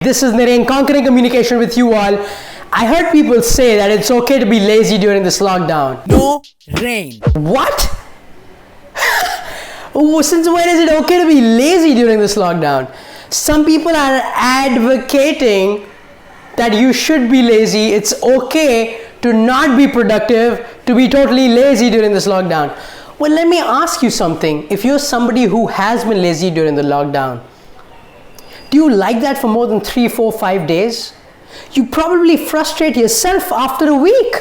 This is Naren, conquering communication with you all. I heard people say that it's okay to be lazy during this lockdown. No rain. What? Since when is it okay to be lazy during this lockdown? Some people are advocating that you should be lazy. It's okay to not be productive, to be totally lazy during this lockdown. Well, let me ask you something. If you're somebody who has been lazy during the lockdown, do you like that for more than 3, 4, 5 days? You probably frustrate yourself after a week.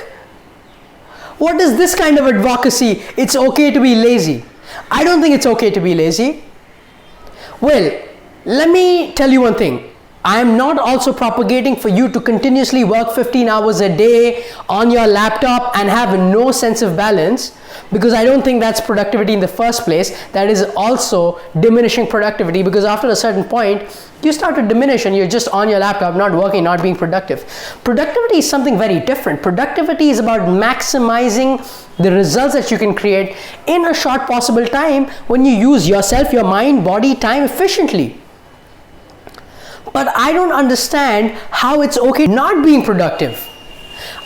What is this kind of advocacy? It's okay to be lazy. I don't think it's okay to be lazy. Well, let me tell you one thing. I am not also propagating for you to continuously work 15 hours a day on your laptop and have no sense of balance, because I don't think that's productivity in the first place. That is also diminishing productivity, because after a certain point, you start to diminish and you're just on your laptop, not working, not being productive. Productivity is something very different. Productivity is about maximizing the results that you can create in a short possible time when you use yourself, your mind, body, time efficiently. But I don't understand how it's okay not being productive.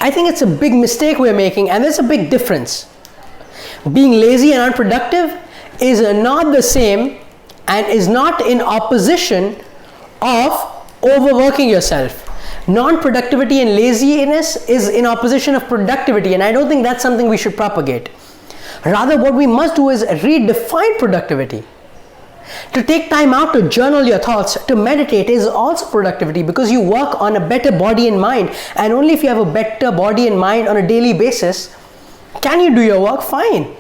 I think it's a big mistake we're making, and there's a big difference. Being lazy and unproductive is not the same and is not in opposition of overworking yourself. Non-productivity and laziness is in opposition of productivity, and I don't think that's something we should propagate. Rather, what we must do is redefine productivity. To take time out to journal your thoughts, to meditate is also productivity, because you work on a better body and mind, and only if you have a better body and mind on a daily basis can you do your work fine.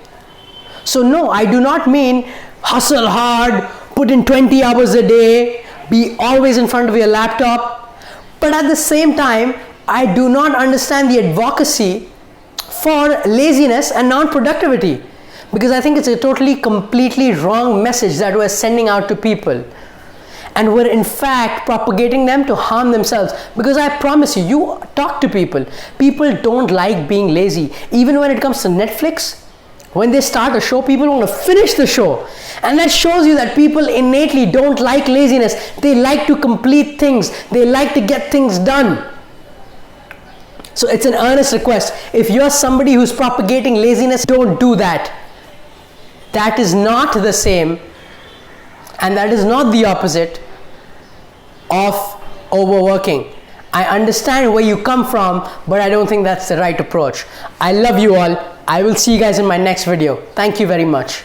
So no, I do not mean hustle hard, put in 20 hours a day, be always in front of your laptop, but at the same time I do not understand the advocacy for laziness and non-productivity, because I think it's a totally completely wrong message that we're sending out to people, and we're in fact propagating them to harm themselves. Because I promise you, you talk to people don't like being lazy. Even when it comes to Netflix, when they start a show, people want to finish the show, and that shows you that people innately don't like laziness. They like to complete things, they like to get things done. So it's an earnest request, if you're somebody who's propagating laziness, don't do that. That is not the same, and that is not the opposite of overworking. I understand where you come from, but I don't think that's the right approach. I love you all. I will see you guys in my next video. Thank you very much.